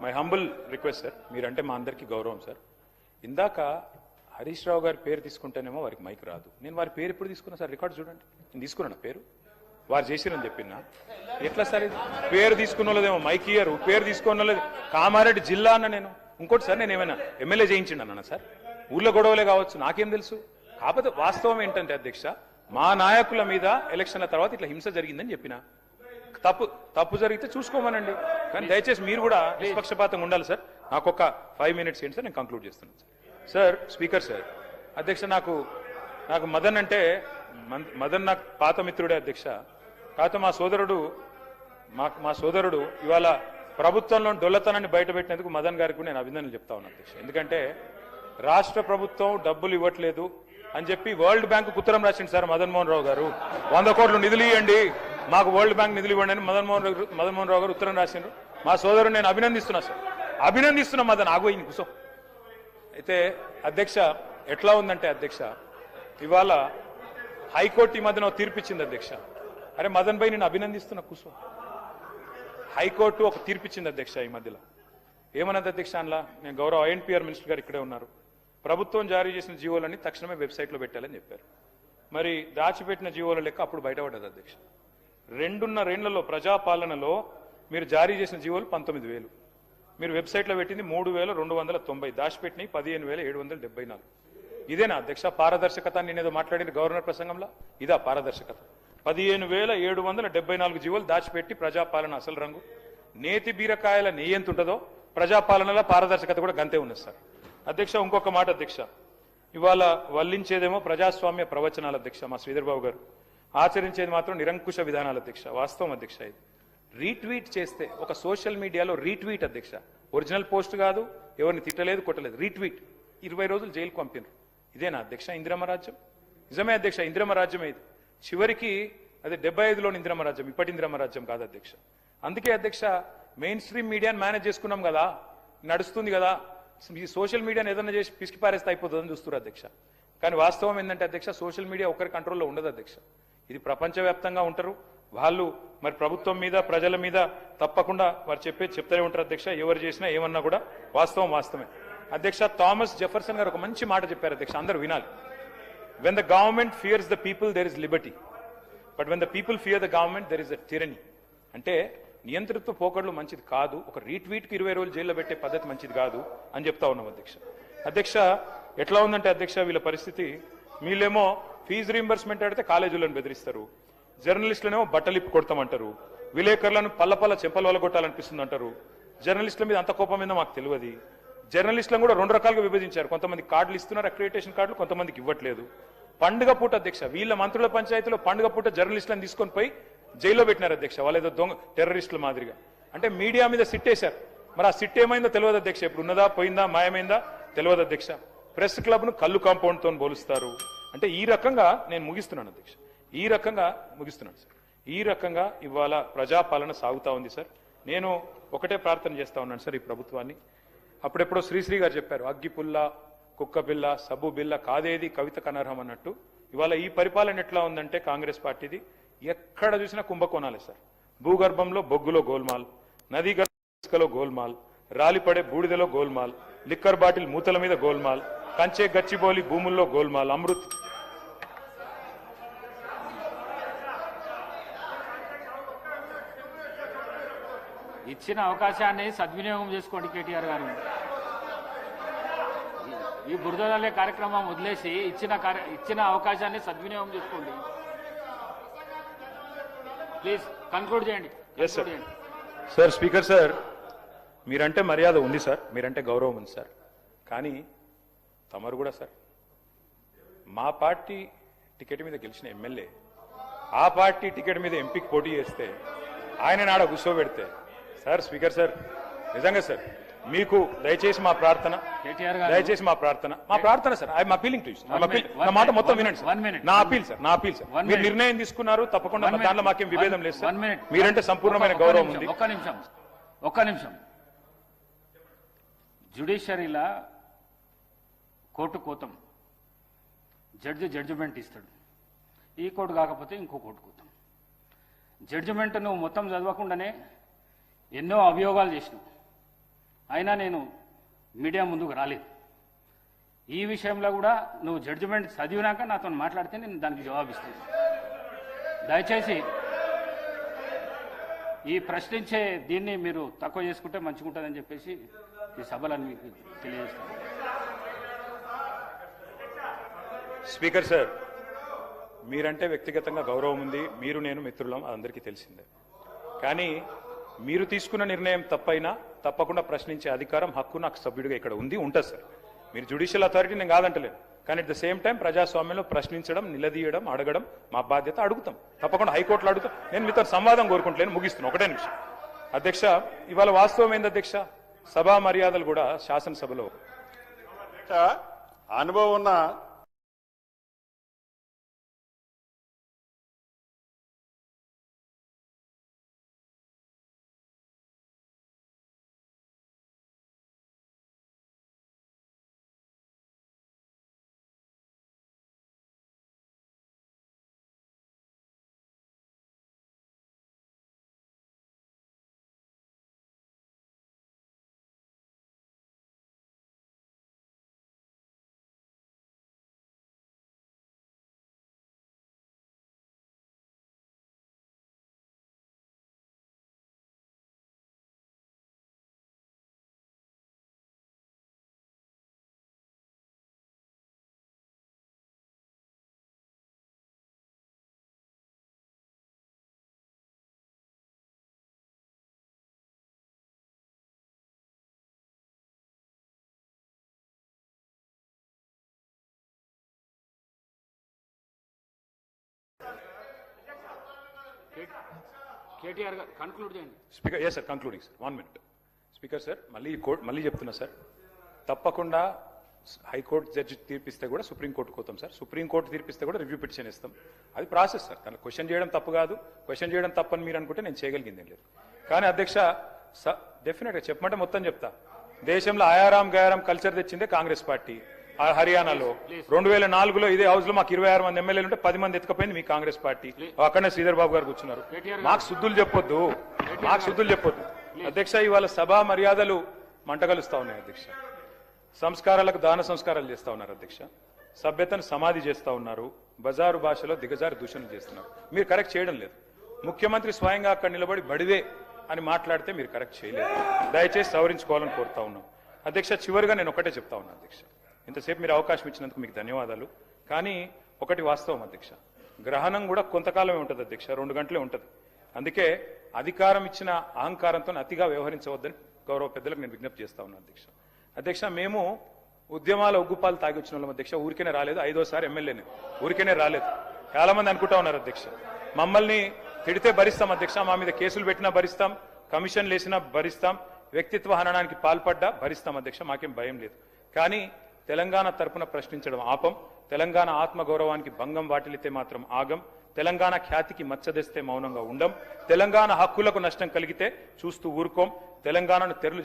My humble request sir, మీరంటే మా అందరికీ గౌరవం సార్. ఇందాక హరీష్ రావు గారి పేరు తీసుకుంటేనేమో వారికి మైక్ రాదు. నేను వారి పేరు ఎప్పుడు తీసుకున్నా సార్? రికార్డు చూడండి. నేను తీసుకున్నాను పేరు, వారు చేసిరని చెప్పినా. ఎట్లా సార్ ఇది? పేరు తీసుకున్న వాళ్ళదేమో మైక్ ఇయ్యరు, పేరు తీసుకున్న వాళ్ళది కామారెడ్డి జిల్లా అన్న నేను. ఇంకోటి సార్, నేను ఏమైనా ఎమ్మెల్యే చేయించిండు అన్నా సార్? ఊళ్ళో గొడవలే కావచ్చు, నాకేం తెలుసు. కాకపోతే వాస్తవం ఏంటంటే అధ్యక్ష, మా నాయకుల మీద ఎలక్షన్ల తర్వాత ఇట్లా హింస జరిగిందని చెప్పిన. తప్పు జరిగితే చూసుకోమనండి, కానీ దయచేసి మీరు కూడా నిష్పక్షపాతంగా ఉండాలి సార్. నాకు ఒక 5 minutes ఏంటి సార్, నేను కంక్లూడ్ చేస్తున్నాను సార్. స్పీకర్ సార్, అధ్యక్ష నాకు మదన్ అంటే మదన్ నాకు పాత మిత్రుడే అధ్యక్ష. కాకపోతే మా సోదరుడు ఇవాళ ప్రభుత్వంలో డొల్లతనాన్ని బయటపెట్టినందుకు మదన్ గారికి నేను అభినందనలు చెప్తా ఉన్నాను అధ్యక్ష. ఎందుకంటే రాష్ట్ర ప్రభుత్వం డబ్బులు ఇవ్వట్లేదు అని చెప్పి వరల్డ్ బ్యాంకు ఉత్తరం రాసింది సార్ మదన్ మోహన్ రావు గారు. 100 కోట్లు నిధులు ఇవ్వండి, మాకు వరల్డ్ బ్యాంక్ నిధులు ఇవ్వండి అని మదన్ మోహన్ రావు గారు ఉత్తరం రాసిండ్రు. మా సోదరుడు నేను అభినందిస్తున్నా సార్, అభినందిస్తున్నా. మదన్ ఆగోయింది కూసో. అయితే అధ్యక్ష ఎట్లా ఉందంటే అధ్యక్ష, ఇవాళ హైకోర్టు ఈ మధ్యన తీర్పిచ్చింది అధ్యక్ష. అరే మదన్ భాయ్ నేను అభినందిస్తున్నా కూసో. హైకోర్టు ఒక తీర్పిచ్చింది అధ్యక్ష ఈ మధ్యలో. ఏమన్నది అధ్యక్ష అందులో? నేను గౌరవ ఐఎన్పిఆర్ మినిస్టర్ గారు ఇక్కడే ఉన్నారు. ప్రభుత్వం జారీ చేసిన జీవోలన్నీ తక్షణమే వెబ్సైట్లో పెట్టాలని చెప్పారు. మరి దాచిపెట్టిన జీవోల లెక్క అప్పుడు బయటపడ్డది అధ్యక్ష. 2.5 ఏళ్లలో ప్రజాపాలనలో మీరు జారీ చేసిన జీవోలు 19,000, మీరు వెబ్సైట్లో పెట్టింది 3,290, దాచిపెట్టినవి 15,774. ఇదేనా అధ్యక్ష పారదర్శకత? నేనేదో మాట్లాడిన గవర్నర్ ప్రసంగంలో ఇదా పారదర్శకత? 15,774 జీవోలు దాచిపెట్టి ప్రజాపాలన అసలు రంగు. నేతి బీరకాయల నెయ్యి ఎంత ఉంటుందో ప్రజాపాలనలో పారదర్శకత కూడా గంతే ఉన్నది సార్. అధ్యక్ష ఇంకొక మాట అధ్యక్ష, ఇవాళ వల్లించేదేమో ప్రజాస్వామ్య ప్రవచనాలు అధ్యక్ష మా శ్రీధర్ బాబు గారు, ఆచరించేది మాత్రం నిరంకుశ విధానాలు అధ్యక్ష. వాస్తవం అధ్యక్ష. ఇది రీట్వీట్ చేస్తే ఒక సోషల్ మీడియాలో రీట్వీట్ అధ్యక్ష, ఒరిజినల్ పోస్ట్ కాదు, ఎవరిని తిట్టలేదు కొట్టలేదు, రీట్వీట్ 20 రోజులు జైలుకు పంపినారు. ఇదేనా అధ్యక్ష ఇందిరమ్మ రాజ్యం? నిజమే అధ్యక్ష, ఇందిరమ్మ రాజ్యం ఇది. చివరికి అదే 75లోని ఇందిరమ్మ రాజ్యం, ఇప్పటి ఇందిరమ్మ రాజ్యం కాదు అధ్యక్ష. అందుకే అధ్యక్ష మెయిన్ స్ట్రీమ్ మీడియాని మేనేజ్ చేసుకున్నాం కదా, నడుస్తుంది కదా, ఈ సోషల్ మీడియాని ఏదైనా చేసి పిసికి పారేస్తే అయిపోతుందని చూస్తున్నారు అధ్యక్ష. కానీ వాస్తవం ఏంటంటే అధ్యక్ష, సోషల్ మీడియా ఒకరి కంట్రోల్లో ఉండదు అధ్యక్ష. ఇది ప్రపంచవ్యాప్తంగా ఉంటారు వాళ్ళు. మరి ప్రభుత్వం మీద ప్రజల మీద తప్పకుండా వారు చెప్తూనే ఉంటారు అధ్యక్ష. ఎవరు చేసినా ఏమన్నా కూడా వాస్తవమే అధ్యక్ష. థామస్ జెఫర్సన్ గారు ఒక మంచి మాట చెప్పారు అధ్యక్ష, అందరూ వినాలి. When the government fears the people there is liberty, but when the people fear the government there is a tyranny. అంటే నియంత్రిత పోకడలు మంచిది కాదు, ఒక రీట్వీట్కి 20 రోజులు జైల్లో పెట్టే పద్ధతి మంచిది కాదు అని చెప్తా ఉన్నాం అధ్యక్ష. అధ్యక్ష ఎట్లా ఉందంటే అధ్యక్ష వీళ్ళ పరిస్థితి, వీళ్ళేమో ఫీజు రీంబర్స్మెంట్ అడితే కాలేజీలను బెదిరిస్తారు, జర్నలిస్టులనేమో బట్టలిప్పి కొడతామంటారు, విలేకరులను పల్ల చెంపల వల్ల కొట్టాలనిపిస్తుంది అంటారు. జర్నలిస్టుల మీద అంత కోపం మీద మాకు తెలియదు. జర్నలిస్టులను కూడా 2 రకాలుగా విభజించారు. కొంతమంది కార్డులు ఇస్తున్నారు, అక్రిడిటేషన్ కార్డులు, కొంతమందికి ఇవ్వట్లేదు. పండుగ పూట అధ్యక్ష వీళ్ళ మంత్రుల పంచాయతీలో పండుగ పూట జర్నలిస్టులను తీసుకొని పోయి జైల్లో పెట్టినారు అధ్యక్ష, వాళ్ళేదో దొంగ టెర్రరిస్టుల మాదిరిగా. అంటే మీడియా మీద సిట్టేశారు. మరి ఆ సిట్ ఏమైందో తెలియదు అధ్యక్ష, ఇప్పుడు ఉన్నదా పోయిందా మాయమైందా తెలియదు అధ్యక్ష. ప్రెస్ క్లబ్ను కళ్ళు కాంపౌండ్తో పోలుస్తారు. అంటే ఈ రకంగా నేను ముగిస్తున్నాను అధ్యక్ష, ఈ రకంగా ముగిస్తున్నాను సార్. ఈ రకంగా ఇవాళ ప్రజాపాలన సాగుతా ఉంది సార్. నేను ఒకటే ప్రార్థన చేస్తా ఉన్నాను సార్ ఈ ప్రభుత్వాన్ని. అప్పుడెప్పుడో శ్రీశ్రీ గారు చెప్పారు, అగ్గిపుల్ల కుక్క బిల్ల సబ్బు బిల్ల కాదేది కవితకు అనర్హం అన్నట్టు. ఇవాళ ఈ పరిపాలన ఎట్లా ఉందంటే కాంగ్రెస్ పార్టీది, ఎక్కడ చూసినా కుంభకోణాలే సార్. భూగర్భంలో బొగ్గులో గోల్మాల్, నదీ గర్భలో గోల్మాల్, రాలిపడే బూడిదలో గోల్మాల్, లిక్కర్ బాటిల్ మూతల మీద గోల్మాల్, కంచే గచ్చిబౌలి భూముల్లో గోల్మాల్, అమృత్. ఇచ్చిన అవకాశాన్ని సద్వినియోగం చేసుకోండి కేటీఆర్ గారు. ఈ బురదలే కార్యక్రమం వదిలేసి ఇచ్చిన అవకాశాన్ని సద్వినియోగం చేసుకోండి. ప్లీజ్ కన్క్లూడ్ చేయండి. సార్ స్పీకర్ సార్, మీరంటే మర్యాద ఉంది సార్, మీరంటే గౌరవం ఉంది సార్. కానీ తమరు కూడా సార్ మా పార్టీ టికెట్ మీద గెలిచిన ఎమ్మెల్యే ఆ పార్టీ టికెట్ మీద ఎంపీకి పోటీ చేస్తే ఆయన నాడ కూర్చోబెడితే సార్, స్పీకర్ సార్ నిజంగా సార్ మీకు దయచేసి మా ప్రార్థన sir, I'm appealing to you. నా మాట మొత్తం వినండి సార్. నా అపీల్ సార్, మీరు నిర్ణయం తీసుకున్నారు, తప్పకుండా దాంట్లో మాకేం విభేదం లేదు సార్. మీరంటే సంపూర్ణమైన గౌరవం ఉంది. ఒక్క నిమిషం. జ్యుడిషియరీలా కోర్టు కోతాం, జడ్జిమెంట్ ఇస్తాడు. ఈ కోర్టు కాకపోతే ఇంకో కోర్టు కోతాం. జడ్జిమెంట్ నువ్వు మొత్తం చదవకుండానే ఎన్నో అభియోగాలు చేసినావు. అయినా నేను మీడియా ముందుకు రాలేదు. ఈ విషయంలో కూడా నువ్వు జడ్జిమెంట్ చదివినాక నాతో మాట్లాడితే నేను దానికి జవాబిస్తాను. దయచేసి ఈ ప్రశ్నించే దీన్ని మీరు తక్కువ చేసుకుంటే మంచిగుంటుందని చెప్పేసి ఈ సభలను మీకు తెలియజేస్తాను. స్పీకర్ సార్, మీరంటే వ్యక్తిగతంగా గౌరవం ఉంది, మీరు నేను మిత్రులం, అందరికీ తెలిసిందే. కానీ మీరు తీసుకున్న నిర్ణయం తప్పైనా తప్పకుండా ప్రశ్నించే అధికారం, హక్కు నాకు సభ్యుడిగా ఇక్కడ ఉంది, ఉంటుంది సార్. మీరు జ్యుడిషియల్ అథారిటీ నేను కాదంటలేను, కానీ అట్ ద సేమ్ టైం ప్రజాస్వామ్యంలో ప్రశ్నించడం, నిలదీయడం, అడగడం మా బాధ్యత. అడుగుతాం, తప్పకుండా హైకోర్టులో అడుగుతాం. నేను మీతో సంవాదం కోరుకుంటలేను, ముగిస్తున్నాను. ఒకటే నిమిషం అధ్యక్ష. ఇవాళ వాస్తవం ఏంది అధ్యక్ష, సభా మర్యాదలు కూడా శాసనసభలో అనుభవం ఉన్న కేటీఆర్ గారు కన్క్లూడ్ చేయండి. Speaker yes sir, concluding sir, 1 minute. Speaker sir, మళ్ళీ చెప్తున్నా సార్, తప్పకుండా హైకోర్టు జడ్జి తీర్పిస్తే కూడా సుప్రీంకోర్టుకు పోతాం సార్. సుప్రీంకోర్టు తీర్పిస్తే కూడా రివ్యూ పిటిషన్ ఇస్తాం. అది ప్రాసెస్ సార్. తన క్వశ్చన్ చేయడం తప్పు కాదు. క్వశ్చన్ చేయడం తప్పని మీరు అనుకుంటే నేను చేయగలిగిందేం లేదు. కానీ అధ్యక్ష, డెఫినెట్గా చెప్పమంటే మొత్తం చెప్తా. దేశంలో ఆయారాం గయారాం కల్చర్ తెచ్చిందే కాంగ్రెస్ పార్టీ. హర్యానాలో 2004లో ఇదే హౌస్ లో మాకు 26 మంది ఎమ్మెల్యేలు ఉంటే 10 మంది ఎత్తుకపోయింది మీ కాంగ్రెస్ పార్టీ. అక్కడనే శ్రీధర్ బాబు గారు కూర్చున్నారు. మాకు శుద్ధులు చెప్పొద్దు, అధ్యక్ష. ఇవాళ సభా మర్యాదలు మంటగలుస్తా ఉన్నాయి అధ్యక్ష. సంస్కారాలకు దాన సంస్కారాలు చేస్తా ఉన్నారు అధ్యక్ష. సభ్యతను సమాధి చేస్తా ఉన్నారు. బజారు భాషలో దిగజారి దూషణలు చేస్తున్నారు. మీరు కరెక్ట్ చేయడం లేదు. ముఖ్యమంత్రి స్వయంగా అక్కడ నిలబడి బడివే అని మాట్లాడితే మీరు కరెక్ట్ చేయలేదు. దయచేసి సవరించుకోవాలని కోరుతా ఉన్నాం అధ్యక్ష. చివరిగా నేను ఒకటే చెప్తా ఉన్నా అధ్యక్ష, ఇంతసేపు మీరు అవకాశం ఇచ్చినందుకు మీకు ధన్యవాదాలు. కానీ ఒకటి వాస్తవం అధ్యక్ష, గ్రహణం కూడా కొంతకాలమే ఉంటుంది అధ్యక్ష, 2 గంటలే ఉంటుంది. అందుకే అధికారం ఇచ్చిన అహంకారంతో అతిగా వ్యవహరించవద్దని గౌరవ పెద్దలకు నేను విజ్ఞప్తి చేస్తా ఉన్నాను అధ్యక్ష. అధ్యక్ష, మేము ఉద్యమాల ఉగ్గుపాలు తాగి వచ్చిన వాళ్ళం అధ్యక్ష. ఊరికేనే రాలేదు, 5ఓసారి ఎమ్మెల్యేని, ఊరికేనే రాలేదు. చాలా మంది అనుకుంటా ఉన్నారు అధ్యక్ష, మమ్మల్ని తిడితే భరిస్తాం అధ్యక్ష, మా మీద కేసులు పెట్టినా భరిస్తాం, కమిషన్లు వేసినా భరిస్తాం, వ్యక్తిత్వ హననానికి పాల్పడ్డా భరిస్తాం అధ్యక్ష. మాకేం భయం లేదు. కానీ తెలంగాణ తరపున ప్రశ్నించడం ఆపం. తెలంగాణ ఆత్మగౌరవానికి భంగం వాటిల్లితే మాత్రం ఆగం. తెలంగాణ ఖ్యాతికి మచ్చదెస్తే మౌనంగా ఉండం. తెలంగాణ హక్కులకు నష్టం కలిగితే చూస్తూ ఊరుకోం. తెలంగాణను తెరలు